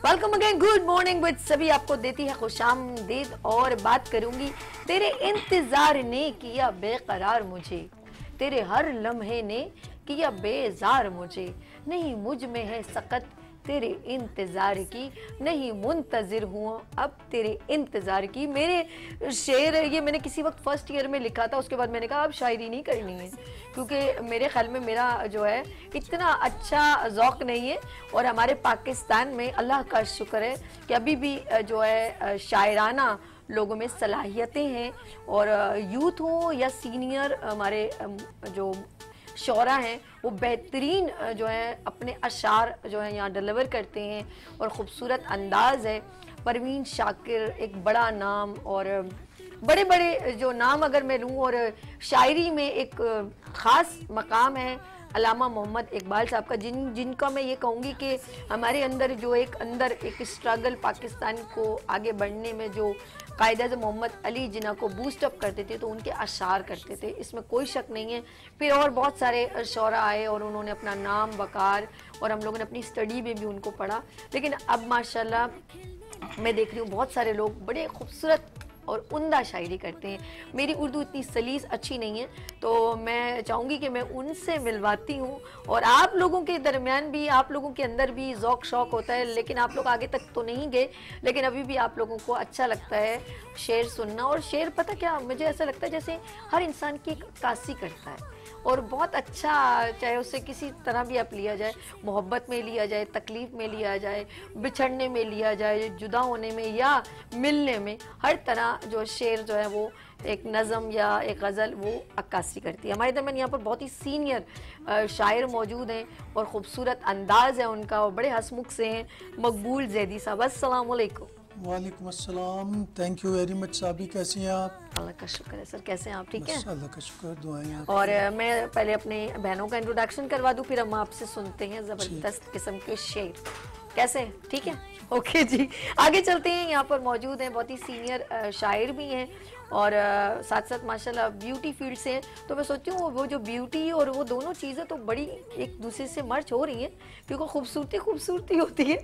Welcome again, good morning with सभी आपको देती है खुशामदीद और बात करूंगी। तेरे इंतजार ने किया बेकरार मुझे, तेरे हर लम्हे ने किया बेजार मुझे, नहीं मुझ में है सकत तेरे इंतजार की, नहीं मुंतजिर हूँ अब तेरे इंतजार की। मेरे शेर ये मैंने किसी वक्त फर्स्ट ईयर में लिखा था, उसके बाद मैंने कहा अब शायरी नहीं करनी है, क्योंकि मेरे ख्याल में मेरा जो है इतना अच्छा ज़ौक़ नहीं है। और हमारे पाकिस्तान में अल्लाह का शुक्र है कि अभी भी जो है शायराना लोगों में सलाहियतें हैं, और यूथ हो या सीनियर हमारे जो शौरा हैं वो बेहतरीन जो है अपने अशार जो है यहाँ डिलीवर करते हैं और ख़ूबसूरत अंदाज़ है। परवीन शाकिर एक बड़ा नाम, और बड़े बड़े जो नाम अगर मैं लूँ, और शायरी में एक ख़ास मकाम है अल्लामा मोहम्मद इकबाल साहब का, जिनका मैं ये कहूँगी कि हमारे अंदर जो एक स्ट्रगल पाकिस्तान को आगे बढ़ने में जो कायदे मोहम्मद अली जिन्ना को बूस्ट अप करते थे तो उनके अशार करते थे, इसमें कोई शक नहीं है। फिर और बहुत सारे शौरा आए और उन्होंने अपना नाम वकार, और हम लोगों ने अपनी स्टडी में भी उनको पढ़ा। लेकिन अब माशाल्लाह मैं देख रही हूँ बहुत सारे लोग बड़े खूबसूरत और उम्दा शायरी करते हैं। मेरी उर्दू इतनी सलीस अच्छी नहीं है, तो मैं चाहूँगी कि मैं उनसे मिलवाती हूँ, और आप लोगों के दरमियान भी, आप लोगों के अंदर भी ज़ौक़ शौक़ होता है, लेकिन आप लोग आगे तक तो नहीं गए, लेकिन अभी भी आप लोगों को अच्छा लगता है शेर सुनना। और शेर पता क्या, मुझे ऐसा लगता है जैसे हर इंसान की एक अक्कासी करता है, और बहुत अच्छा, चाहे उससे किसी तरह भी आप लिया जाए, मोहब्बत में लिया जाए, तकलीफ़ में लिया जाए, बिछड़ने में लिया जाए, जुदा होने में या मिलने में, हर तरह जो शेर जो है वो एक नज़म या एक गज़ल वो अक्कासी करती है। हमारे दरमियान यहाँ पर बहुत ही सीनियर शायर मौजूद हैं और ख़ूबसूरत अंदाज़ है उनका, और बड़े हंसमुख से हैं। मकबूल जैदी साहब, अस्सलाम वालेकुम। वालेकुम अस्सलाम, थैंक यू वेरी मच साहबी, कैसी हैं आप? अल्लाह का शुक्र है सर, कैसे हैं आप? ठीक है, अल्लाह का शुक्र, दुआएं आप। और मैं पहले अपने बहनों का इंट्रोडक्शन करवा दूं, फिर हम आपसे सुनते हैं ज़बरदस्त किस्म के शेर। कैसे हैं? ठीक है, ओके जी, आगे चलते हैं। यहाँ पर मौजूद हैं बहुत ही सीनियर शायर भी हैं, और साथ साथ माशाल्लाह ब्यूटी फील्ड से हैं। तो मैं सोचती हूँ वो जो ब्यूटी और वो दोनों चीज़ें तो बड़ी एक दूसरे से मर्ज हो रही हैं, क्योंकि खूबसूरती होती है,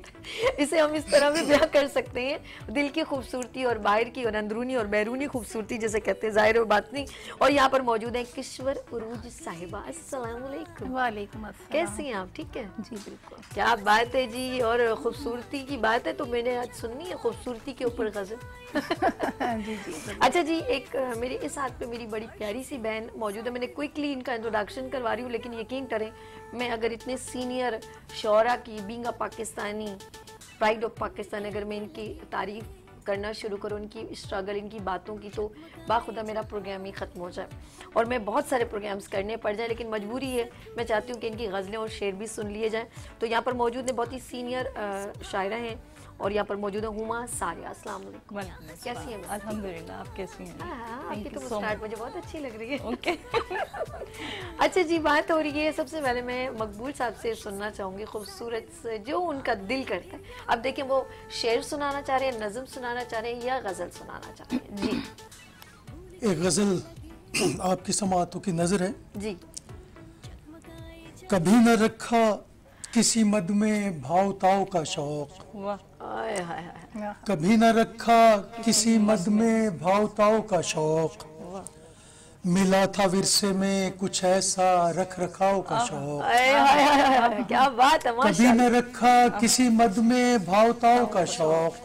इसे हम इस तरह भी बयां कर सकते हैं, दिल की खूबसूरती और बाहर की और अंदरूनी और बैरूनी खूबसूरती जैसे कहते हैं, ज़ाहिर और बातनी। और यहाँ पर मौजूद हैं किश्वर उरूज साहिबा, अस्सलाम वालेकुम। वालेकुम अस्सलाम। कैसी हैं आप? ठीक है जी बिल्कुल, क्या बात है जी। और खूबसूरती की बात है तो मैंने आज सुननी है खूबसूरती के ऊपर गज़ल। जी जी। अच्छा जी, एक मेरे इस हाथ पे मेरी बड़ी प्यारी सी बहन मौजूद है, मैंने क्विकली इनका इंट्रोडक्शन करवा रही हूँ, लेकिन यकीन करें मैं अगर इतने सीनियर शौरा की, being a Pakistani, pride of Pakistan, अगर मैं इनकी तारीफ़ करना शुरू करूँ, इनकी स्ट्रगल, इनकी बातों की, तो बाखुदा मेरा प्रोग्राम ही ख़त्म हो जाए और मैं बहुत सारे प्रोग्राम्स करने पड़ जाए, लेकिन मजबूरी है, मैं चाहती हूँ कि इनकी गज़लें और शेर भी सुन लिए जाएँ। तो यहाँ पर मौजूद है बहुत ही सीनियर शायरा हैं, और यहाँ पर मौजूद है हुमा सारिया। अस्सलाम वालेकुम, कैसी हैं? अल्हम्दुलिल्लाह, आप कैसी हैं? आपकी तो मुस्कुराहट मुझे बहुत अच्छी लग रही है। ओके। अच्छा जी, बात हो रही है, सबसे पहले मैं मकबूल साहब से सुनना चाहूँगी खूबसूरत से जो उनका दिल करता है। अब देखिए वो शेर सुनाना चाह रहे हैं, नज़म सुनाना चाह रहे हैं, या गज़ल सुनाना चाह रहे हैं जी। एक गज़ल आपकी समातों की नज़र है जी। कभी न रखा किसी मद में भाव ताव का शौक, आय हाय हाय, कभी न रखा किसी मद में भाव ताव का शौक, मिला था विरसे में कुछ ऐसा रख रखाव का शौक, आय हाय हाय, क्या बात है, कभी माशाल्लाह। न रखा किसी मद में भाव ताव का शौक,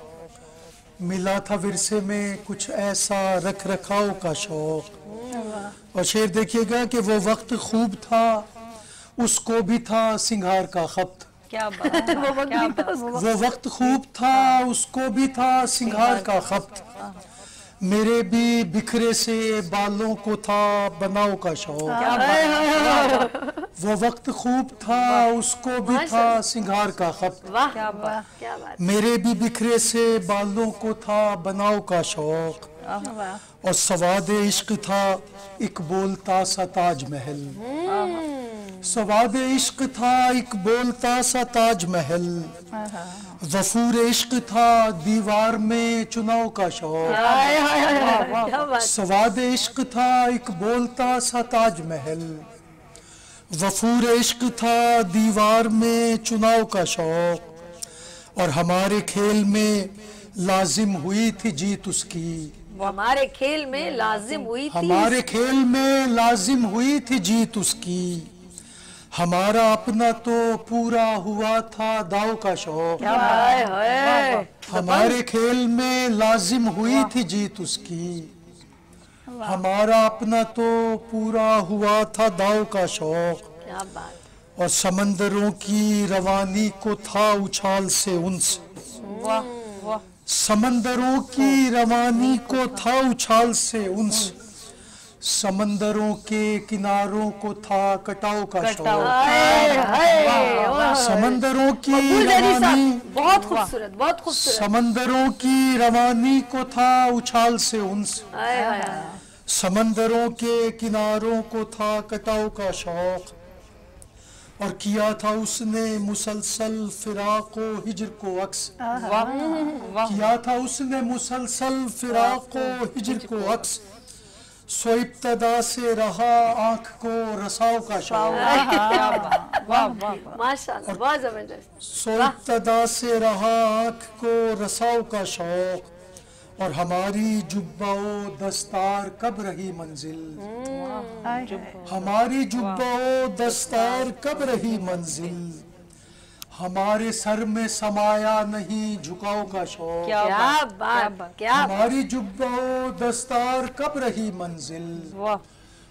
मिला था विरसे में कुछ ऐसा रख रखाव का शौक। और शेर देखिएगा कि वो वक्त खूब था, उसको भी था सिंगार का खप्त, क्या बात है, क्या बात है। वो वक्त खूब था, उसको भी था सिंगार का खप्त, मेरे भी बिखरे से बालों को था बनाव का शौक। वो वक्त खूब था, उसको भी था सिंगार का खप्त, वाह क्या बात, क्या बात। मेरे भी बिखरे से बालों को था बनाव का शौक, और सवाद इश्क था एक बोलता सा ताजमहल, सवाद इश्क था एक बोलता सा ताजमहल, वफूर इश्क था दीवार में चुनाव का शौक, सवाद इश्क था एक बोलता सा ताजमहल, वफूर इश्क था दीवार में चुनाव का शौक, और हमारे खेल में लाजिम हुई थी जीत उसकी। हमारे खेल में लाजिम हुई थी, हमारे खेल में लाजिम हुई थी जीत उसकी। हमारा अपना तो पूरा हुआ था दाव का शौक। हाय हाय, हमारे खेल में लाजिम हुई थी जीत उसकी। हमारा अपना तो पूरा हुआ था दाव का शौक। क्या बात, और समंदरों की रवानी को था उछाल से उन्स। वाह वाह, समंदरों की रवानी को था उछाल से उन्स। समंदरों के किनारों को था कटाव का शौक। हाय हाय, वाह। समंदरों की मकबूल जैदी रवानी, साहब, बहुत खूबसूरत, बहुत खूबसूरत। समंदरों की रवानी को था उछाल से उन्स। हाय हाय हाय, समंदरों के किनारों को था कटाव का शौक। और किया था उसने मुसलसल फिराक व हिजर को अक्स। वाह वाह, किया था उसने मुसलसल फिराक व हिजर को अक्स। सो इब्तदा से रहा आंख को रसाव का शौक। वाह वाह, माशाल्लाह, बहुत जबरदस्त। सो इब्तदा से रहा आंख को रसाव का शौक। और हमारी जुब्बाओ दस्तार कब रही मंजिल। हमारी जुब्बाओ दस्तार कब रही मंजिल। हमारे सर में समाया नहीं झुकाव का शौक। क्या बात, क्या हमारी जुब्बाओ दस्तार कब रही मंजिल। वाह,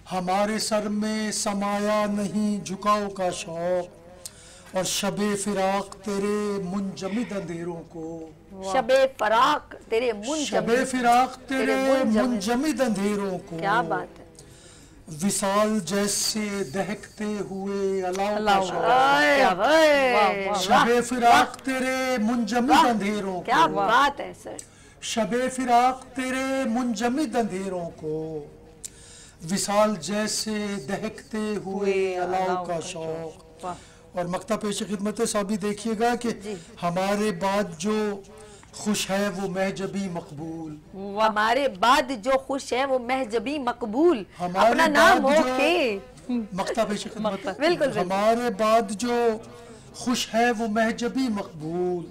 हमारे सर में समाया नहीं झुकाव का शौक। और शबे फिराक तेरे मुंजमिद अंधेरों को। शबे फराक तेरे शबे फिराक तेरे मुंजमिद अंधेरों को। क्या बात है, विशाल जैसे दहकते हुए अलाव का शौक। हाय हाय, शबे फिराक तेरे मुंजमिद अंधेरों क्या को। बात है सर। शबे फिराक तेरे मुंजमिद अंधेरों को। विशाल जैसे दहकते हुए अलाव का शौक। और मक्ता पेश खिदमत साहबी देखिएगा कि हमारे बाद जो खुश है वो महजबी मकबूल। हमारे बाद जो खुश है वो महजबी मकबूल। हमारे अपना नाम बाद हो जो- के मक्ता पेश खिदमत, बिल्कुल, बिल्कुल। हमारे बाद जो खुश है वो महजबी मकबूल।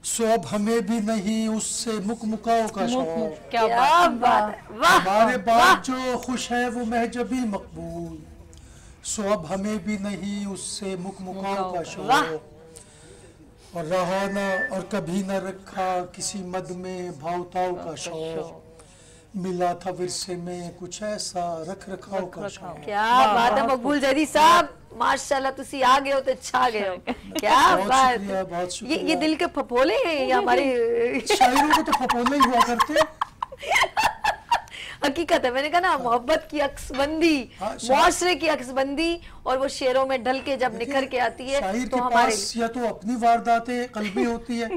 सो अब हमें भी नहीं उससे मुकमुकाओ का शौक। क्या क्या बात है, वाह हमारे बाद जो खुश है वो महजबी मकबूल। सो अब हमें भी नहीं उससे मुकमुकाओ का शौक। और रहा ना और कभी न रखा किसी मद में भावताओ का शौक। मिला था विरसे में कुछ ऐसा रख रखाव का शौक। क्या बात है मकबूल जैदी साहब, माशाल्लाह तुसी आ गए हो तो छा गए हो। क्या बहुत बात शुक्रिया, है। बहुत शुक्रिया। ये दिल के फपोले हैं या हमारे शायरों को तो फपोले ही हुआ करते। हकीकत है, मैंने कहा ना मोहब्बत की अक्सबंदी, हाँ, शायर- मुआशरे की अक्सबंदी, और वो शेरों में ढल के जब निखर के आती है शायर तो के हमारे पास या तो अपनी वारदातें कल्बी होती है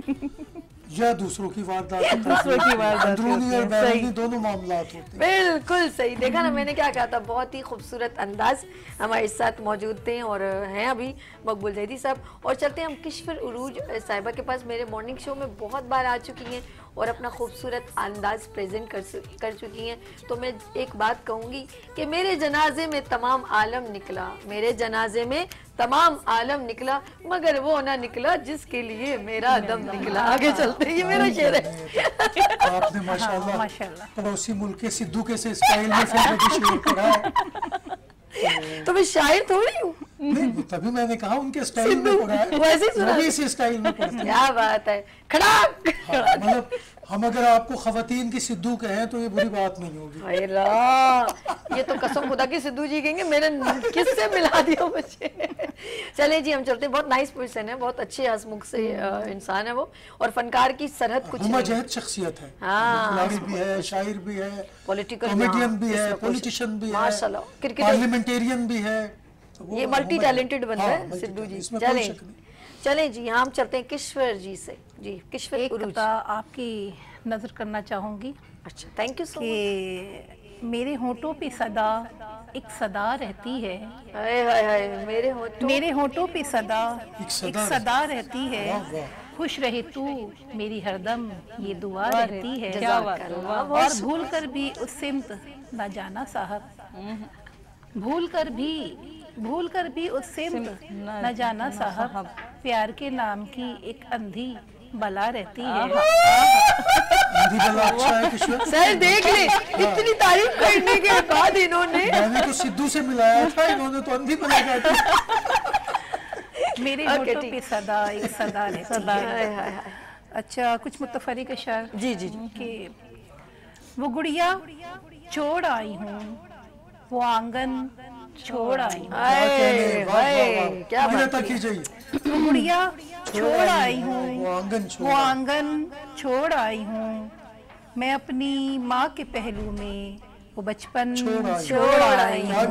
या दूसरों की वारदातें दूसरों की वारदातें अंदरूनी होती और हैं, बैरूनी सही। दोनों मामलात होते हैं। बिल्कुल सही। देखा ना मैंने क्या कहा था, बहुत ही खूबसूरत अंदाज हमारे साथ मौजूद थे और हैं अभी मकबूल जैदी साहब। और चलते हैं हम किश्वर उरूज साहिबा के पास, मेरे मॉर्निंग शो में बहुत बार आ चुकी हैं और अपना खूबसूरत अंदाज प्रेजेंट कर चुकी हैं। तो मैं एक बात कहूँगी कि मेरे जनाजे में तमाम आलम निकला, मेरे जनाजे में तमाम आलम निकला, मगर वो ना निकला जिसके लिए मेरा दम निकला। आगे चलते हैं, ये मेरा शेर है। आपने माशाल्लाह माशाल्लाह। पड़ोसी मुल्क के सिद्धू के से स्टाइल में फिर मुझे शेर पढ़ा है। तो मैं शायर थोड़ी हूँ। नहीं, तभी मैंने कहा उनके स्टाइल में पढ़ा है। वैसे ही सुना। वो भी इसी स्टाइल में पढ़ते हैं। क्या बात है, खड़ा। हाँ, मतलब हम अगर आपको खवातीन की सिद्धू कहें तो ये बुरी बात नहीं होगी। हाय रा, ये तो कसम खुदा की सिद्धू जी कहेंगे, मैंने किससे मिला दिया मुझे। चले जी हम चलते हैं। बहुत नाइस पर्सन है, बहुत अच्छे हंसमुख से इंसान है वो, और फनकार की सरहद कुछ नहीं। मजहद शख्सियत है। हाँ। खिलाड़ी भी है, शायर भी है, पॉलिटिकल कॉमेडियन भी है, पॉलिटिशियन भी है, माशाल्लाह, क्रिकेटर, पार्लियामेंटेरियन भी है। तो वो ये मल्टी टैलेंटेड बंदा हाँ, है multi सिद्धू जी। talented, इसमें कोई चले शक नहीं। चले जी, हम चलते हैं किश्वर जी से। जी किश्वर एक उरूज। कता आपकी नजर करना चाहूंगी अच्छा, थैंक यू सो मच। कि मेरे होठों पे सदा एक सदा रहती है। हाय हाय हाय, मेरे होठों, मेरे होठों पे सदा एक एक सदा रहती है। वाह, वाह। खुश रहे तू मेरी हरदम ये दुआ रहती है। क्या बात है, वाह, और भूल कर भी उस सिमत न जाना साहब, भूल कर भी उस सिमत न जाना साहब, प्यार के नाम की एक अंधी बला रहती है। अंधी बला अच्छा है किशोर। सर देख ले, इतनी तारीफ करने के बाद इन्होंने, मैंने तो सिद्धू से मिलाया था, इन्होंने तो अंधी बला कहती। मेरे होठों पे सदा एक सदा रहती है। अच्छा, कुछ मुतफरिक अशार। जी जी जी। कि वो गुड़िया छोड़ आई हूँ, वो आंगन छोड़ आई हूँ। हाय हाय, क्या बात तक ही जाइए। वो गुड़िया छोड़ आई हूँ, वो आंगन छोड़ आई हूँ। मैं अपनी माँ के पहलू में वो बचपन छोड़ आई हूँ।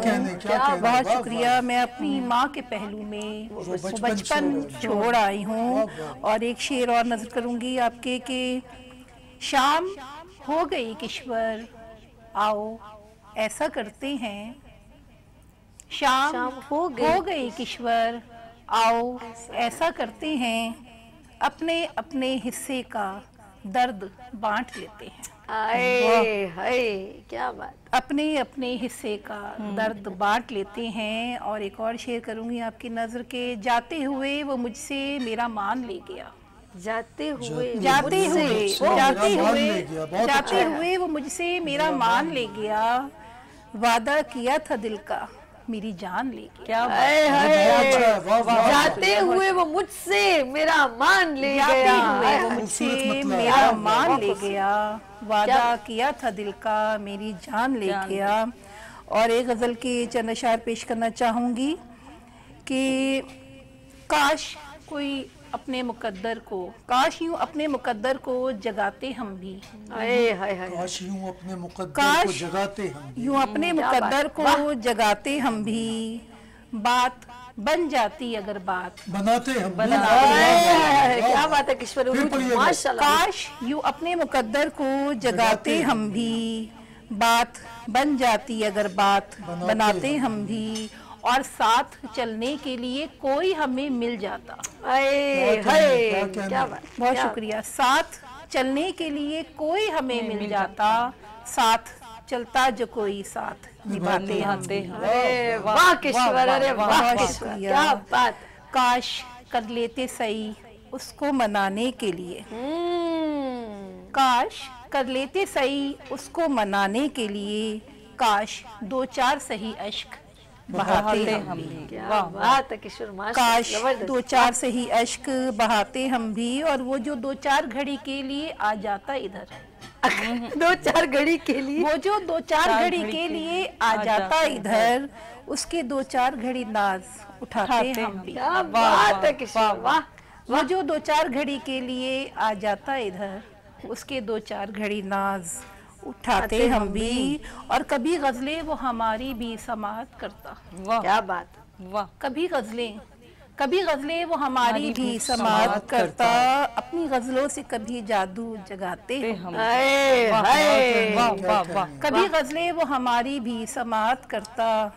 बहुत शुक्रिया। मैं अपनी माँ के पहलू में वो बचपन छोड़ आई हूँ। और एक शेर और नजर करूँगी आपके कि शाम हो गई किश्वर, आओ ऐसा करते हैं। शाम हो गई किश्वर, आओ ऐसा करते हैं। अपने अपने हिस्से का दर्द बांट लेते हैं। हाय हाय, क्या बात। अपने अपने हिस्से का दर्द बांट लेते हैं। और एक और शेर करूंगी आपकी नजर के, जाते हुए वो मुझसे मेरा मान ले गया। जाते हुए वो मुझसे मेरा मान ले गया। वादा किया था दिल का, मेरी जान ले गया। क्या जाते हुए वो मुझसे मेरा मान ले गया। वो मुझसे मेरा मान ले गया। वादा किया था दिल का, मेरी जान ले गया। और एक गजल के चंद अशार पेश करना चाहूंगी कि काश कोई अपने मुकद्दर को, काश यूं अपने मुकद्दर को जगाते हम भी। काश यूं अपने मुकद्दर को जगाते हम भी। यूं अपने मुकद्दर को जगाते हम भी। बात बन जाती अगर बात बनाते हम भी। क्या बात है किशोर, माशाल्लाह। काश यूं अपने मुकद्दर को जगाते हम भी। बात बन जाती अगर बात बनाते हम भी। और साथ चलने के लिए कोई हमें मिल जाता। क्या बात। बहुत शुक्रिया। साथ चलने के लिए कोई हमें मिल जाता। साथ चलता जो कोई साथ निभाते हम। वाह किशोर, अरे वाह किशोर, क्या बात। काश कर लेते सही उसको मनाने के लिए। काश कर लेते सही उसको मनाने के लिए। काश दो चार सही अश्क बहाते हम भी। क्या बात है किशोर, काश दो चार सही अश्क बहाते हम भी। और वो जो दो चार घड़ी के लिए आ जाता इधर, दो चार घड़ी के लिए, वो जो दो चार घड़ी के लिए आ जाता इधर, उसके दो चार घड़ी नाज उठाते हम भी। क्या बात है किशोर, वाह। वो जो दो चार घड़ी के लिए आ जाता इधर, उसके दो चार घड़ी नाज उठाते हम भी। और कभी गजलें वो हमारी भी समाअत करता। क्या बात, वाह। कभी गजलें वो हमारी भी समाअत करता। अपनी गजलों से कभी जादू जगाते हम। कभी गजलें वो हमारी भी समाअत करता।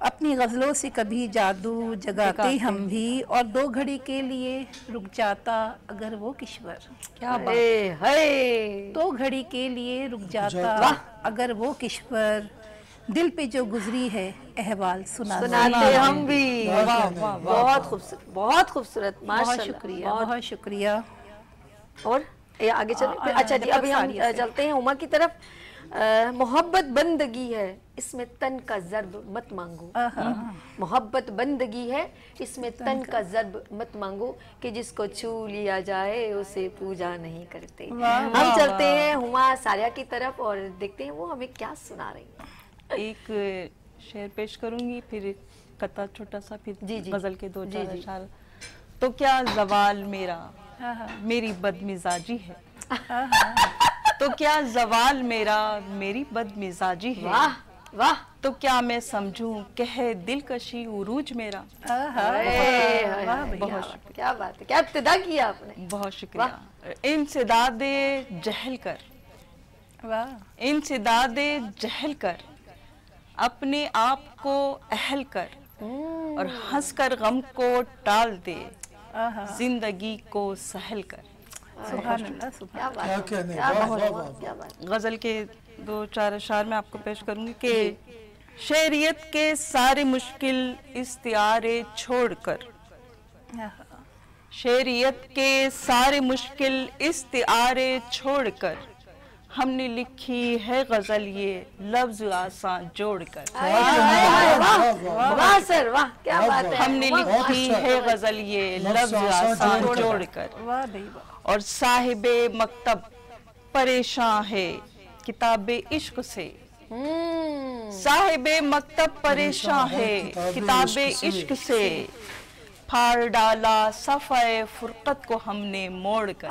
अपनी गजलों से कभी जादू जगाते हम भी। और दो घड़ी के लिए रुक जाता अगर वो किश्वर। क्या बात है। दो घड़ी के लिए रुक जाता अगर वो किश्वर। दिल पे जो गुजरी है अहवाल सुनाते हम भी। बहुत खूबसूरत, बहुत खूबसूरत, बहुत शुक्रिया, बहुत शुक्रिया। और आगे चले। अच्छा जी, अभी हम चलते हैं उमा की तरफ। मोहब्बत बंदगी है, इसमें तन का ज़र्ब मत मांगो। मोहब्बत बंदगी है, इसमें तन का ज़र्ब मत मांगो। कि जिसको छू लिया जाए उसे पूजा नहीं करते। हम चलते हैं हुमा सारिया की तरफ और देखते हैं वो हमें क्या सुना रही है। एक शेर पेश करूंगी, फिर कथा छोटा सा, फिर गजल के दो चार अशार। तो क्या जवाल मेरा मेरी बदमिजाजी है। तो क्या जवाल मेरा मेरी बदमिजाजी है। वाह वाह। तो क्या मैं समझूं कह दिलकशी उरूज मेरा। बहुत शुक्रिया, क्या बात है, क्या इब्तिदा किया आपने। बहुत शुक्रिया। इंसिदादे जहल कर, इंसिदादे जहल कर, अपने आप को अहल कर। और हंसकर गम को टाल दे, जिंदगी को सहल कर। गजल के दो चार अशार में आपको पेश करूंगी कि शहरियत के सारे मुश्किल इख्तियारे छोड़कर, शेरियत के सारे मुश्किल इस्तिआरे छोड़कर हमने लिखी है गजल ये लफ्ज आसान जोड़कर। वाह सर वाह, क्या बात है। हमने लिखी है गजल ये लफ्ज आसान जोड़कर। और साहिबे मकतब परेशान है किताबे इश्क से। साहिबे मकतब परेशान है किताबे इश्क से। फाड़ डाला सफ़े फुरकत को हमने मोड़कर।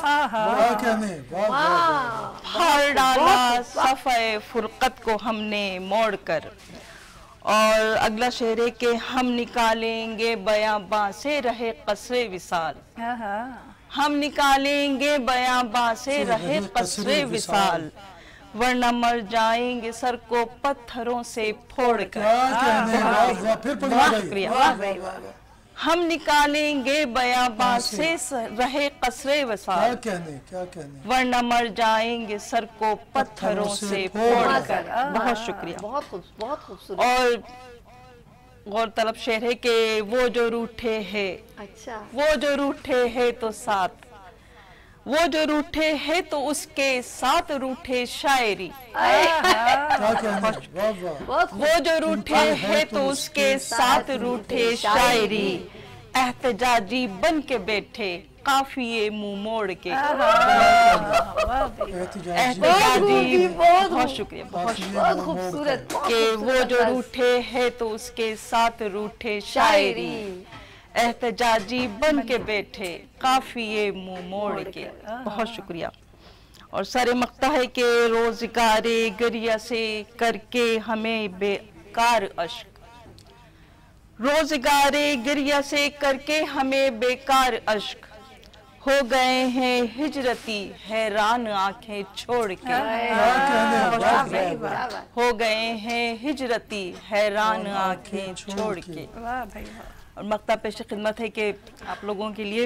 फाड़ डाला सफ़े फुरकत को हमने मोड़कर। और अगला शेर है कि हम निकालेंगे बयां से रहे कसरे विसाल। हम निकालेंगे बयां से रहे कसरे विसाल, वरना मर जाएंगे सर को पत्थरों से फोड़कर। हम निकालेंगे बयां से रहे कसरे विसाल, क्या कहने, वरना मर जाएंगे सर को पत्थरों से फोड़कर। बहुत शुक्रिया, बहुत खूबसूरत। और गौरतलब शेर है कि वो जो रूठे है, अच्छा, वो जो रूठे है तो साथ, वो जो रूठे है तो उसके साथ रूठे शायरी। वो जो रूठे है तो उसके साथ रूठे शायरी। एहतजाजी बन के बैठे काफिए मुंह मोड़ के। एहतजाजी, बहुत शुक्रिया, बहुत खूबसूरत। कि वो जो रूठे है तो उसके साथ रूठे शायरी। एहतजाजी बन के बैठे काफिए मुंह मोड़ के। बहुत शुक्रिया। और सरे मक्ता है कि रोजगारे गरिया से करके हमें बेकार अश्क। रोजगारे गरिया से करके हमें बेकार अश्क, हो गए हैं हिजरती हैरान आंखें छोड़ के। हो गए हैं हिजरती हैरान आंखें छोड़ के। और मक्ता पेश खिदमत है कि आप लोगों के लिए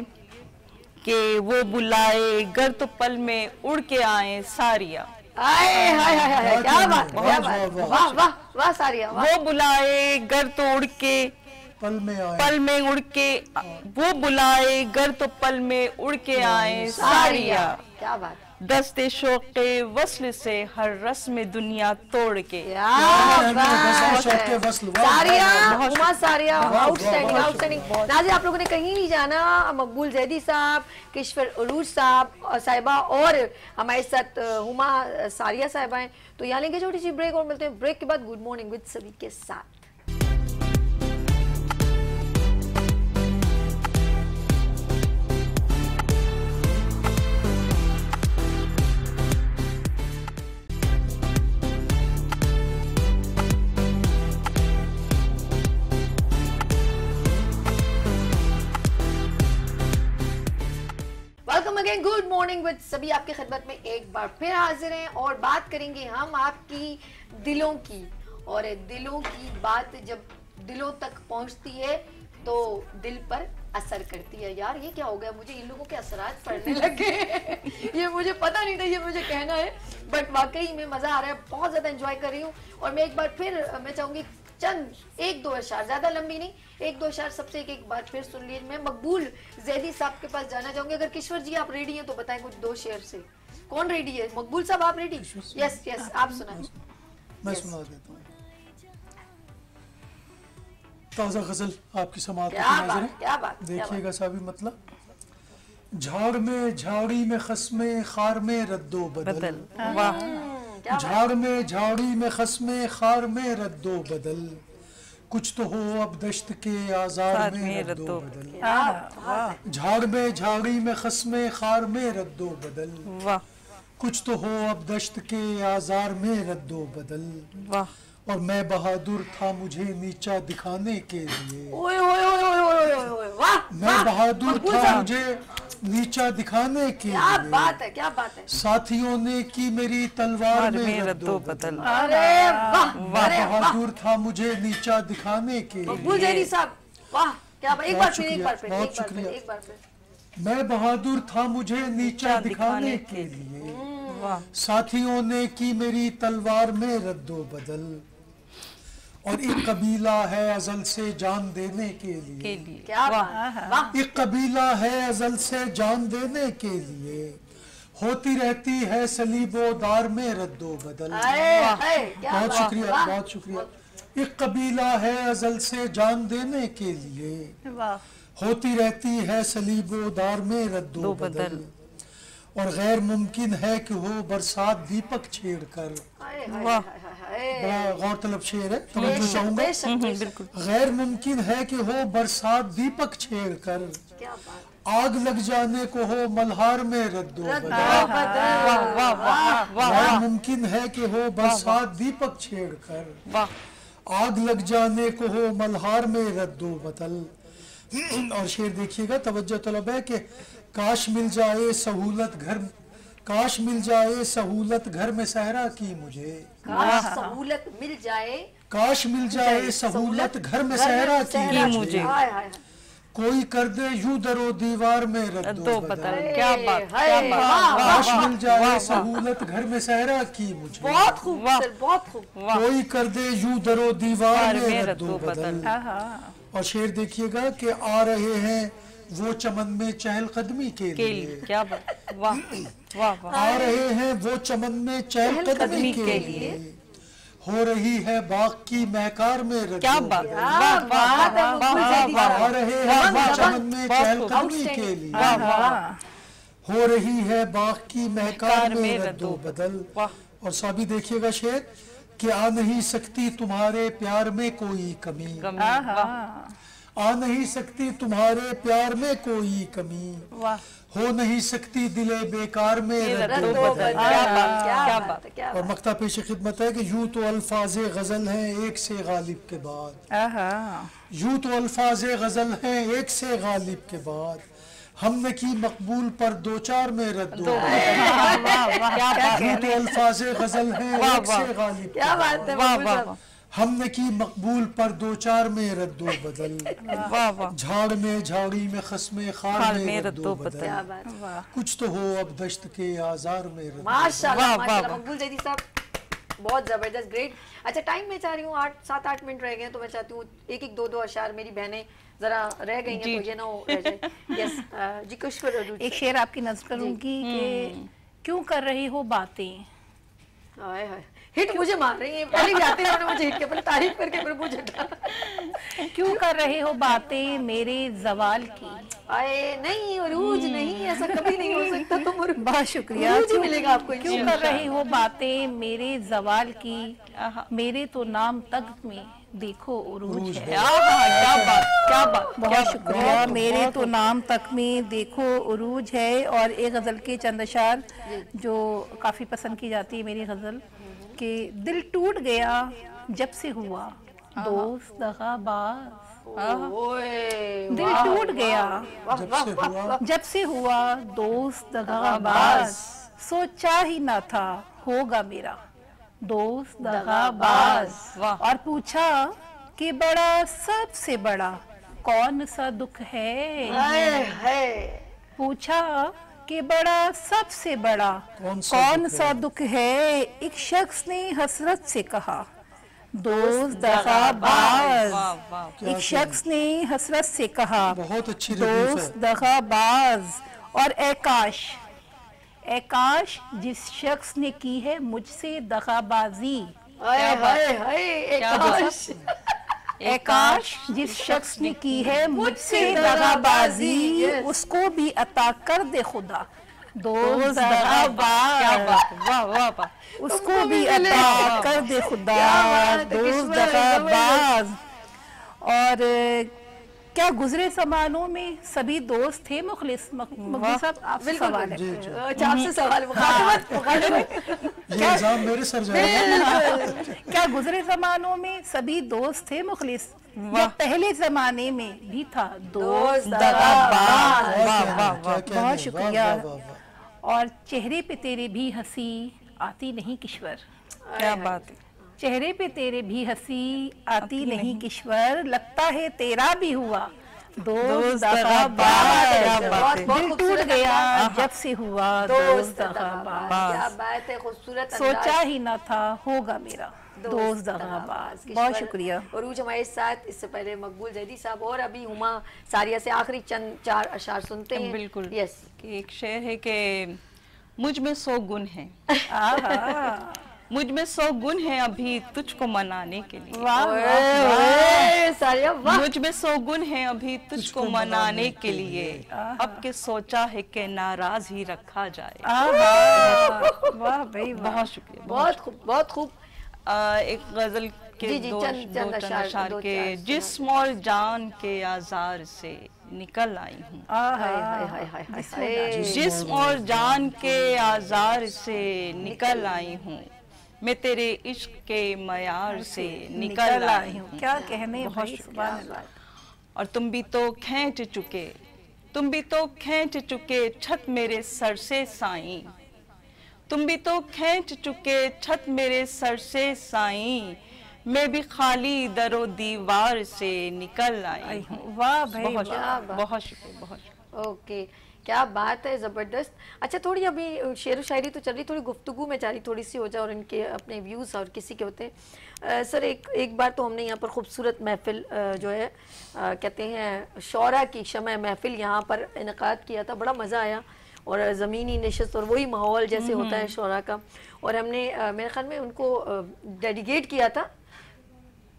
कि वो बुलाए गर तो पल में उड़ के आए सारिया। क्या बात, क्या बात, वाह वाह वाह सारिया। वो बुलाए गर तो उड़ के पल में उड़ के, वो बुलाए गर तो पल में उड़ के आए सारिया। क्या बात। दस्ते शौक़े वस्ल से हर रस्म दुनिया तोड़ के। सारिया आउटस्टैंडिंग आउटस्टैंडिंग। नाज़िर, आप लोगों ने कहीं नहीं जाना। मकबूल जैदी साहब, किश्वर उरूज साहब साहिबा और हमारे साथ हुमा सारिया साहिबा हैं। तो यहाँ लेंगे छोटी सी ब्रेक और मिलते हैं ब्रेक के बाद गुड मॉर्निंग विद सभी के साथ। गुड मॉर्निंग विद सभी आपकी खिदमत में एक बार फिर हाजिर हैं और बात करेंगे हम आपकी दिलों की। और दिलों की बात जब दिलों तक पहुंचती है तो दिल पर असर करती है। यार ये क्या हो गया, मुझे इन लोगों के असरात पड़ने लगे। ये मुझे पता नहीं था, ये मुझे कहना है, बट वाकई में मजा आ रहा है, बहुत ज्यादा एंजॉय कर रही हूँ। और मैं एक बार फिर मैं चाहूंगी चंद एक दो अशार, ज्यादा लंबी नहीं, एक दो अशार सबसे एक बार फिर सुन लीजिए। मैं मकबूल जैदी साहब के पास जाना चाहूंगी। अगर किश्वर जी आप रेडी हैं तो बताएं कुछ दो शेर से। कौन रेडी है? मकबूल साहब आप रेडी? यस यस, आप सुनाएं। मैं सुना देता हूँ ताज़ा गजल आपकी समाअत में हाजिर है। क्या बात, देखिएगा साहबी मतलब। झाड़ में झाड़ी में खस्मे खार में रद्दो बदल। झाड़ में झाड़ी में खस्मे खार में रद्दो बदल, कुछ तो हो अब दश्त के आजार में रद्दो बदल। झाड़ में झाड़ी में खस्मे खार में रद्दो बदल, कुछ तो हो अब दश्त के आजार में रद्दो बदल। और मैं बहादुर था मुझे नीचा दिखाने के लिए। मैं बहादुर था मुझे नीचा दिखाने के लिए। क्या बात है, क्या बात है। साथियों ने की मेरी तलवार में रद्दो बदल। अरे वाह, बहादुर था मुझे नीचा दिखाने के लिए। मकबूल जैदी साहब वाह, क्या बात। एक बार फिर, एक बार फिर, बहुत शुक्रिया। एक बार फिर। मैं बहादुर था मुझे नीचा दिखाने के लिए, साथियों ने की मेरी तलवार में रद्दो बदल। और एक कबीला है अजल से जान देने के लिए। क्या बात। एक कबीला है अजल से जान देने के लिए, होती रहती है सलीबो दार में रद्दो बदल। बहुत शुक्रिया, बहुत शुक्रिया। एक कबीला है अजल से जान देने के लिए, होती रहती है सलीबो दार में रद्दो बदल, और गैर मुमकिन है कि हो बरसात दीपक छेड़ कर। वाह, बड़ा गौरतलब शेर है, तवज्जो चाहूंगा। गैर मुमकिन है कि हो बरसात दीपक छेड़ कर, आग लग जाने को हो मल्हार में रद्दो बदल। गैर मुमकिन है कि हो बरसात दीपक छेड़ कर, आग लग जाने को हो मल्हार में रद्दो बदल। और शेर देखिएगा, तवज्जो तलब है कि काश मिल जाए सहूलत घर, काश मिल जाए सहूलत घर में सहरा की मुझे। काश सहूलत मिल जाए, काश मिल जाए सहूलत घर में सहरा की मुझे, कोई कर दे यूं दरो दीवार में रद्दो बदल। क्या बात, क्या बात। काश मिल जाए सहूलत घर में सहरा की मुझे, बहुत खूब सर, बहुत खूब। कोई कर दे यूं दरो दीवार में रद्दो बदल। और शेर देखिएगा कि आ रहे हैं वो चमन में चहलकदमी के लिए। क्या बात, वाह वाह वाह। आ रहे हैं वो चमन में चहलकदमी के लिए, हो रही है बाग की महकार में रद्दो। क्या बात, आ रहे हैं वो चमन में चहलकदमी के लिए, हो रही है बाग की महकार में रद्दो बदल। और साबी देखिएगा शेर कि आ नहीं सकती तुम्हारे प्यार में कोई कमी, आ नहीं सकती तुम्हारे प्यार में कोई कमी, हो नहीं सकती दिले बेकार में रद्दो बदल। क्या बात, क्या और मक्ता पेश खिदमत है कि यूं तो अल्फाज़े गजल हैं एक से गालिब के बाद, यूं तो अल्फाज़े गजल हैं एक से गालिब के बाद, हमने की मकबूल पर दो चार में रद्दो बदल। यूं तो अल्फाज़े गजल हैं एक से गालिब, क्या बात है। हमने की मकबूल पर दो चार में रद्दो बदल, झाड़ में झाड़ी में खस्मे खार में रद्दो बदल, कुछ तो हो अब दश्त के आजार में रद्दो। माशाल्लाह माशाल्लाह मकबूल जैदी साहब, बहुत जबरदस्त, ग्रेट। अच्छा टाइम में चाह रही हूँ 7-8 मिनट रह गए, तो मैं चाहती हूँ एक दो अशार मेरी बहनें जरा रह गई हैं तो ये ना हो रह जाए। यस जी, कुछ एक शेर आपकी नज़र करूंगी कि क्यों कर रही हो बातें। हाय हाय, हिट मुझे मार रही है, पहले भी आते हैं उन्होंने मुझे हिट के, पहले तारीफ करके फिर मुझे क्यों कर रहे हो बातें मेरे जवाल की। आए नहीं, उरूज नहीं, ऐसा कभी नहीं हो सकता। तुम बहुत शुक्रिया, उरूज मिलेगा आपको। क्यों कर रहे हो बातें मेरे जवाल की, मेरे तो नाम तक में देखो उरूज है। क्या बात, क्या बात, बहुत शुक्रिया। मेरे तो नाम तक में देखो उरूज है। और एक गज़ल के चंद अशार जो काफ़ी पसंद की जाती है मेरी गज़ल, कि दिल टूट गया जब से हुआ दोस्त दगाबाज, दिल टूट गया जब से हुआ दोस्त दगाबाज, सोचा ही ना था होगा मेरा दोस्त दगाबाज। और पूछा कि बड़ा सबसे बड़ा कौन सा दुख है, पूछा कि बड़ा सबसे बड़ा कौन सा दुख है। एक शख्स ने हसरत से कहा दोस्त दगाबाज, एक शख्स ने हसरत से कहा दोस्त दगाबाज। और ए काश जिस शख्स ने की है मुझसे दगाबाजी, ए काश जिस शख्स ने की है मुझसे दगाबाजी, उसको भी अता कर दे खुदा दोस्त दगाबाज, उसको भी अता कर दे खुदा दोस्त दगाबाज। और क्या गुजरे ज़मानों में सभी दोस्त थे मुखलिस। मकबूल साहब आपसे सवाल है, आपसे सवाल क्या गुजरे ज़मानों में सभी दोस्त थे मुखलिस, या पहले ज़माने में भी था दोस्त दगाबाज। बहुत शुक्रिया। और चेहरे पे तेरे भी हंसी आती नहीं किश्वर, क्या बात है। चेहरे पे तेरे भी हंसी आती नहीं किश्वर, लगता है तेरा भी हुआ दोस्त दगा बात, दिल टूट गया जब से हुआ दोस्त दगा बात, क्या बात है, खूबसूरत सोचा ही ना था होगा मेरा दोस्त दगाबाज। बहुत शुक्रिया। उरूज हमारे साथ, इससे पहले मकबूल जैदी साहब और अभी हुमा सारिया से आखिरी चंद 4 अशार सुनते हैं। बिल्कुल। यस, कि एक शेर है कि मुझ में 100 गुण हैं, मुझ में 100 गुण हैं अभी तुझको मनाने के लिए। सारिया वाह। मुझ में 100 गुण हैं अभी तुझको मनाने के लिए, अब के सोचा है कि नाराज ही रखा जाए। वाह भाई, बहुत शुक्रिया। बहुत खूब, बहुत खूब। एक गजल के दो चंद अशार के, जिस्म और जान के आजार से निकल आई हूँ, जिस्म और जान के आजार से निकल आई हूँ, मैं तेरे इश्क के मयार से निकल आई हूँ। क्या कहने भाई, सुभान अल्लाह। और तुम भी तो खींच चुके, तुम भी तो खींच चुके छत मेरे सर से साईं, तुम भी तो खींच चुके छत मेरे सर से साईं, मैं भी खाली दरो दीवार से निकल आई हूँ। वाह भाई, बहुत शुक्रिया, बहुत शुक्रिया, बहुत शुक्रिया। ओके, क्या बात है, ज़बरदस्त। अच्छा, थोड़ी अभी शेर व शायरी तो चल रही, थोड़ी गुफ्तगू में जारी थोड़ी सी हो जाए और इनके अपने व्यूज़ और किसी के होते हैं। सर एक बार तो हमने यहाँ पर खूबसूरत महफिल जो है कहते हैं शौरा की शमअ महफिल यहाँ पर इनकाद किया था, बड़ा मज़ा आया और ज़मीनी नशस्त और वही माहौल जैसे होता है शौरा का, और हमने मेरे ख्याल में उनको डेडिकेट किया था,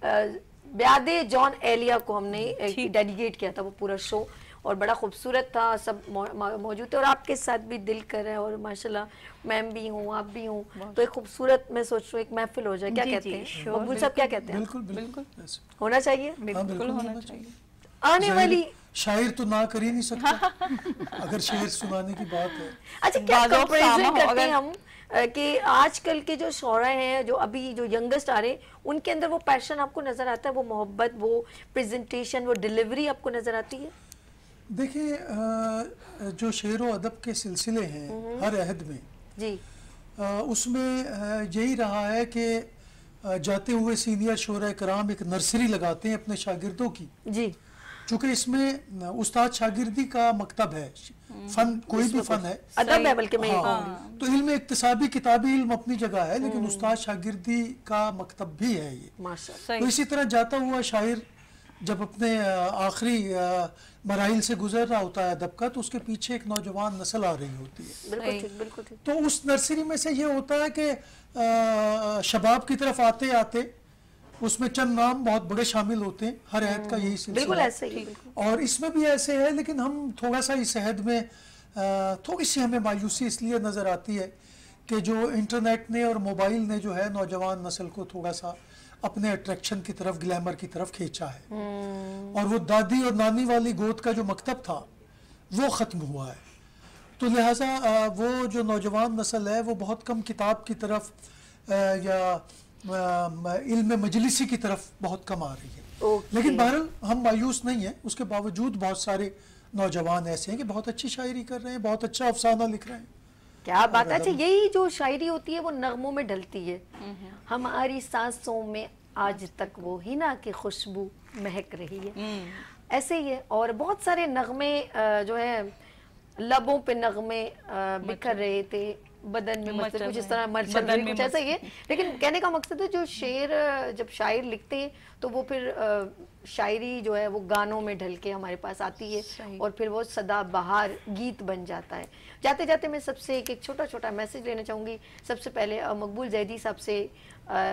ब्यादे जॉन एलिया को हमने डेडिकेट किया था वो पूरा शो, और बड़ा खूबसूरत था, सब मौजूद थे और आपके साथ भी दिल कर रहा है, और माशाल्लाह मैम भी हूँ, आप भी हूँ, तो एक खूबसूरत, मैं सोच रही हूँ एक महफिल हो जाए। क्या कहते हैं मकबूल साहब, क्या कहते हैं? बिल्कुल बिल्कुल होना चाहिए, बिल्कुल होना चाहिए। आने वाली शायर तो ना कर ही नहीं सकता अगर शेर सुनाने की बात है। अच्छा, क्या कंपैरिजन करते हैं हम कि आजकल के जो शौरा हैं, जो अभी जो यंगेस्ट आ रहे हैं, उनके अंदर वो पैशन आपको नजर आता है, वो मोहब्बत, वो प्रेजेंटेशन, वो डिलीवरी आपको नजर आती है? देखिए, जो शेर व अदब के सिलसिले हैं हर अहद में जी, उसमें यही रहा है कि जाते हुए सीनियर शोरा कराम एक नर्सरी लगाते हैं अपने शागिर्दों की जी, चूँकि इसमें उस्ताद शागिर्दी का मकतब है, फन कोई भी फन है, अदब है बल्कि मैं तो इल्म इक्तिसाबी किताबी इल्म अपनी जगह है, लेकिन उस्ताद शागिर्दी का मकतब भी है ये। माशाअल्लाह। तो इसी तरह जाता हुआ शायर जब अपने आखिरी मराइल से गुजर रहा होता है अदब का, तो उसके पीछे एक नौजवान नस्ल आ रही होती है। बिल्कुल ठीक, बिल्कुल ठीक। तो उस नर्सरी में से ये होता है कि शबाब की तरफ आते आते उसमें चंद नाम बहुत बड़े शामिल होते हैं, हर अहद का यही सिलसिला। बिल्कुल ऐसे ही, और इसमें भी ऐसे है, लेकिन हम थोड़ा सा इस अहद में थोड़ी सी हमें मायूसी इसलिए नज़र आती है कि जो इंटरनेट ने और मोबाइल ने जो है नौजवान नस्ल को थोड़ा सा अपने अट्रैक्शन की तरफ, ग्लैमर की तरफ खींचा है, और वो दादी और नानी वाली गोद का जो मकतब था वो ख़त्म हुआ है। तो लिहाजा वो जो नौजवान नस्ल है वो बहुत कम किताब की तरफ या इल्म मजलिसी की तरफ बहुत कम आ रही है। लेकिन बहरहाल हम मायूस नहीं हैं, उसके बावजूद बहुत सारे नौजवान ऐसे हैं कि बहुत अच्छी शायरी कर रहे हैं, बहुत अच्छा अफसाना लिख रहे हैं। क्या बात है। अच्छा, यही जो शायरी होती है वो नगमों में ढलती है, हमारी सांसों में आज तक वो हिना की खुशबू महक रही है, ऐसे ही है। और बहुत सारे नगमे जो है लबों पे नगमे बिखर रहे थे, बदन में मतलब कुछ इस तरह मचल रही, कुछ ऐसा ही है। लेकिन कहने का मकसद है जो शेर जब शायर लिखते हैं तो वो फिर शायरी जो है वो गानों में ढल के हमारे पास आती है और फिर वो सदा बहार गीत बन जाता है। जाते जाते मैं सबसे एक छोटा छोटा मैसेज लेना चाहूँगी। सबसे पहले मकबूल जैदी साहब से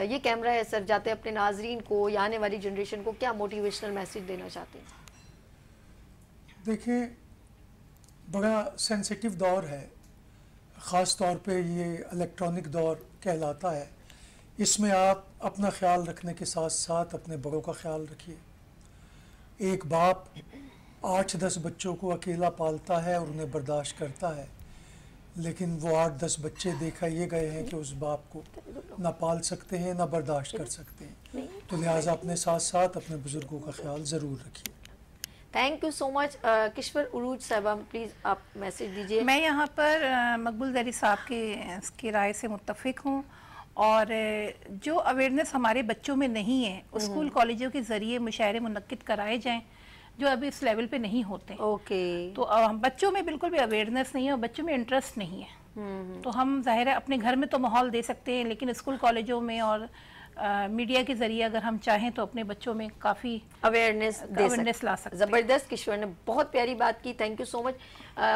ये कैमरा है सर, जाते अपने नाजरीन को या आने वाली जनरेशन को क्या मोटिवेशनल मैसेज देना चाहते हैं? देखिए, बड़ा सेंसिटिव दौर है, ख़ास तौर पे ये इलेक्ट्रॉनिक दौर कहलाता है। इसमें आप अपना ख्याल रखने के साथ साथ अपने बड़ों का ख्याल रखिए। एक बाप 8-10 बच्चों को अकेला पालता है और उन्हें बर्दाश्त करता है, लेकिन वो 8-10 बच्चे देखा ये गए हैं कि उस बाप को ना पाल सकते हैं ना बर्दाश्त कर सकते हैं। तो लिहाजा अपने साथ साथ अपने बुज़ुर्गों का ख्याल ज़रूर रखिए। Thank you so much. Kishwar Urooj साहबा प्लीज़ आप मैसेज दीजिए। मैं यहाँ पर मकबूल जैदी साहब की राय से मुत्तफ़िक हूँ, और जो अवेयरनेस हमारे बच्चों में नहीं है, स्कूल कॉलेजों के ज़रिए मुशायरे मुनक्किद कराए जाएँ, जो अभी इस लेवल पे नहीं होते। तो बच्चों में बिल्कुल भी अवेयरनेस नहीं है और बच्चों में इंटरेस्ट नहीं है। तो हम जाहिर है अपने घर में तो माहौल दे सकते हैं, लेकिन स्कूल कॉलेजों में और मीडिया के जरिए अगर हम चाहें तो अपने बच्चों में काफ़ी अवेयरनेस ला सकते हैं। ज़बरदस्त, किशोर ने बहुत प्यारी बात की, thank you so much.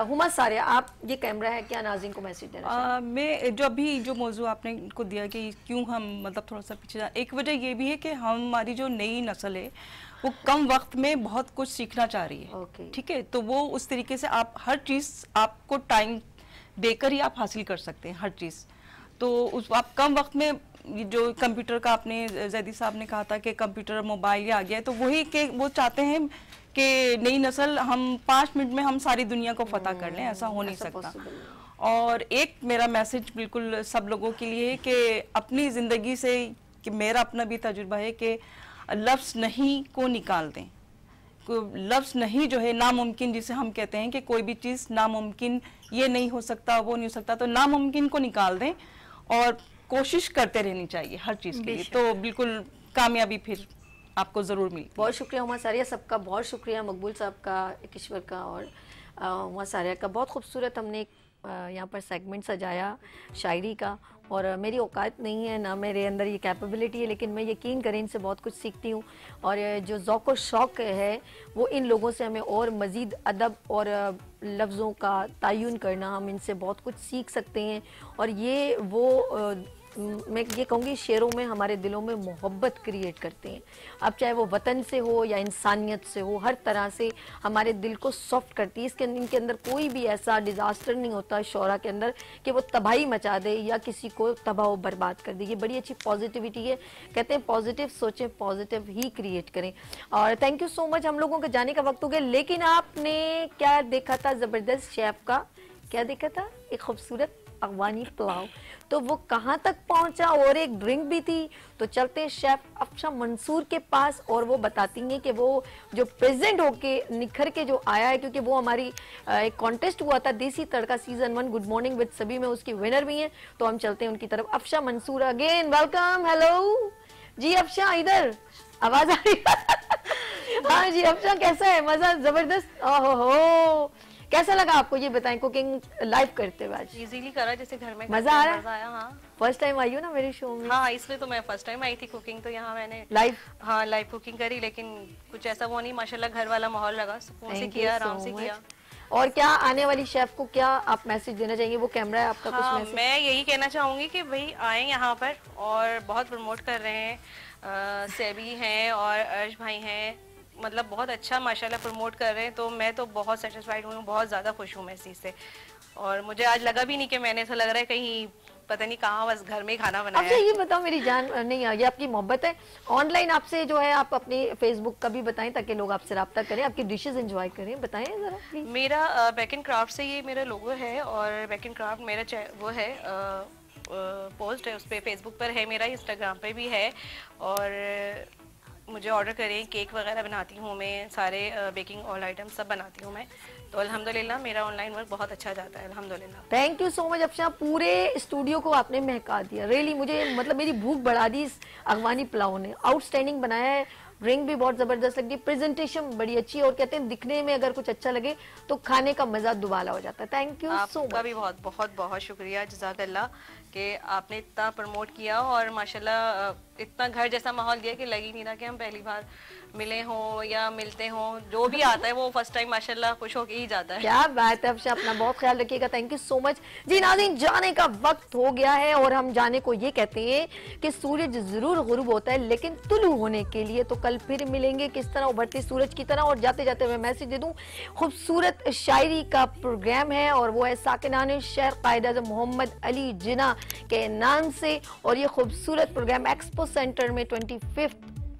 Huma सारिया, आप ये कैमरा है, क्या नाज़रीन को मैसेज देना? मैं जो अभी जो मौजू आपने को दिया कि क्यों हम मतलब थोड़ा सा पीछे, एक वजह ये भी है कि हमारी जो नई नस्ल है वो कम वक्त में बहुत कुछ सीखना चाह रही है। ठीक है, तो वो उस तरीके से आप हर चीज़ आपको टाइम देकर ही आप हासिल कर सकते हैं हर चीज़। तो उस आप कम वक्त में जो कंप्यूटर का आपने जैदी साहब ने कहा था कि कंप्यूटर मोबाइल आ गया है, तो वही के वो चाहते हैं कि नई नस्ल हम 5 मिनट में हम सारी दुनिया को फतह कर लें, ऐसा हो नहीं सकता। और एक मेरा मैसेज बिल्कुल सब लोगों के लिए है कि अपनी ज़िंदगी से, कि मेरा अपना भी तजुर्बा है कि लफ्ज़ नहीं को निकाल दें। लफ्ज़ नहीं जो है नामुमकिन, जिसे हम कहते हैं कि कोई भी चीज़ नामुमकिन, ये नहीं हो सकता, वो नहीं हो सकता, तो नामुमकिन को निकाल दें और कोशिश करते रहनी चाहिए हर चीज़ के लिए, तो बिल्कुल कामयाबी फिर आपको ज़रूर मिली। बहुत शुक्रिया हुमा सारिया, सबका बहुत शुक्रिया, मकबूल साहब का, किश्वर का और हुमा सारिया का। बहुत खूबसूरत हमने यहाँ पर सेगमेंट सजाया शायरी का, और मेरी औकात नहीं है, ना मेरे अंदर ये कैपेबिलिटी है, लेकिन मैं यकीन करें इनसे बहुत कुछ सीखती हूँ। और जो ज़ौक़ और शौक़ है वो इन लोगों से हमें और मज़ीद अदब और लफ्ज़ों का तयन करना, हम इनसे बहुत कुछ सीख सकते हैं। और ये वो मैं ये कहूँगी शेरों में हमारे दिलों में मोहब्बत क्रिएट करते हैं। अब चाहे वो वतन से हो या इंसानियत से हो, हर तरह से हमारे दिल को सॉफ्ट करती है। इसके इनके अंदर कोई भी ऐसा डिज़ास्टर नहीं होता शोरा के अंदर कि वो तबाही मचा दे या किसी को तबाह बर्बाद कर दे। ये बड़ी अच्छी पॉजिटिविटी है। कहते हैं पॉजिटिव सोचें, पॉजिटिव ही क्रिएट करें। और थैंक यू सो मच। हम लोगों का जाने का वक्त हो गया, लेकिन आपने क्या देखा था? ज़बरदस्त शेफ का क्या देखा था? एक खूबसूरत अफगानी पुलाव। तो वो कहाँ तक पहुंचा, और एक ड्रिंक भी थी। तो चलते हैं शेफ अफशा मंसूर के पास, और वो बताती हैं कि वो जो प्रेजेंट होके निखर के जो आया है, क्योंकि वो हमारी एक कॉन्टेस्ट हुआ था देसी तड़का सीजन 1 गुड मॉर्निंग विद सभी में, उसकी विनर भी हैं। तो हम चलते हैं उनकी तरफ। Afsha Mansoor again welcome. Hello ji Afsha, इधर आवाज आ रही है? हाँ जी अफशा, कैसा है? मजा? जबरदस्त। ओहो, कैसा लगा आपको ये बताएं कुकिंग लाइव करते हुए? आज इजीली करा, जैसे घर में मजा आ रहा है? मजा आया। हाँ, फर्स्ट टाइम आई हो ना मेरे शो में? हाँ, इसलिए तो मैं फर्स्ट टाइम आई थी कुकिंग, तो यहाँ मैंने लाइव, हाँ लाइव कुकिंग करी, लेकिन कुछ ऐसा वो नहीं, माशाल्लाह घर वाला माहौल लगा, सुकून से किया, आराम से किया। और क्या आने वाली शेफ को क्या आप मैसेज देना चाहेंगे? वो कैमरा है आपका। हाँ, कुछ मैसेज? मैं यही कहना चाहूंगी कि भाई आए यहाँ पर, और बहुत प्रमोट कर रहे हैं। सेबी हैं और अर्श भाई हैं, मतलब बहुत अच्छा माशाल्लाह प्रमोट कर रहे हैं। तो मैं तो बहुत सेटिस्फाइड हूँ, बहुत ज़्यादा खुश हूँ मैं इस चीज़ से। और मुझे आज लगा भी नहीं कि मैंने, ऐसा लग रहा है कहीं पता नहीं कहाँ, बस घर में ही खाना बनाया। अच्छा ये बताओ मेरी जान, नहीं ये आपकी मोहब्बत है ऑनलाइन आपसे जो है, आप अपने फेसबुक का भी बताएं ताकि लोग आपसे रब्ता करें, आपकी डिशेस एंजॉय करें, बताएं जरा प्लीज। मेरा बैक एंड क्राफ्ट से ये मेरा लोगो है, और बैक एंड क्राफ्ट मेरा वो है पोस्ट है, उस पर फेसबुक पर है मेरा, इंस्टाग्राम पे भी है। और मुझे ऑर्डर करें, केक वगैरह बनाती हूँ मैं, सारे बेकिंग ऑल आइटम सब बनाती हूँ मैं। तो अल्हम्दुलिल्लाह मेरा ऑनलाइन वर्क बहुत अच्छा जाता है, अल्हम्दुलिल्लाह। Thank you so much Afsha, पूरे स्टूडियो को आपने महका दिया रियली। मुझे मतलब मेरी भूख बढ़ा दी इस अफगानी पुलाव ने। आउटस्टैंडिंग बनाया है, ड्रिंक भी बहुत जबरदस्त लगी, प्रेजेंटेशन बड़ी अच्छी है, और कहते हैं दिखने में अगर कुछ अच्छा लगे तो खाने का मजा दुबाला हो जाता है। Thank you so much. आपका भी बहुत बहुत बहुत शुक्रिया, जज़ाकल्लाह, कि आपने इतना प्रमोट किया और माशाल्लाह इतना घर जैसा माहौल दिया कि लग ही नहीं रहा कि हम पहली बार मिले हों या मिलते हों। जो भी आता है वो फर्स्ट टाइम माशाल्लाह खुश होके ही जाता है। क्या बात है अफशा, अपना बहुत ख्याल रखिएगा। थैंक यू सो मच जी। नाज़रीन, जाने का वक्त हो गया है, और हम जाने को ये कहते हैं कि सूरज जरूर गुरूब होता है, लेकिन तुलू होने के लिए तो कल फिर मिलेंगे किस तरह, उभरते सूरज की तरह। और जाते जाते मैं मैसेज दे दूं, खूबसूरत शायरी का प्रोग्राम है, और वो है साकिनान शहर कायद मोहम्मद अली जिना के नाम से। और ये खूबसूरत प्रोग्राम एक्सपो सेंटर में 25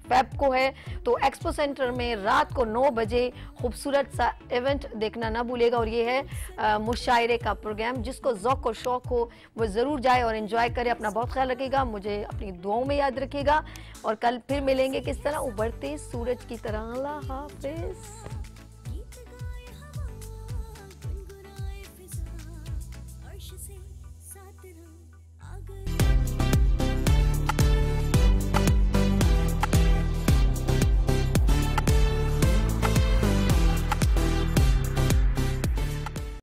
फेब को है। तो एक्सपो सेंटर में रात को 9 बजे खूबसूरत सा इवेंट देखना ना भूलेगा। और ये है मुशायरे का प्रोग्राम, जिसको ज़ौक़ और शौक़ हो वो ज़रूर जाए और एंजॉय करे। अपना बहुत ख्याल रखिएगा, मुझे अपनी दुआओं में याद रखिएगा, और कल फिर मिलेंगे किस तरह, उभरते सूरज की तरह। अल्लाह हाफ़िज़।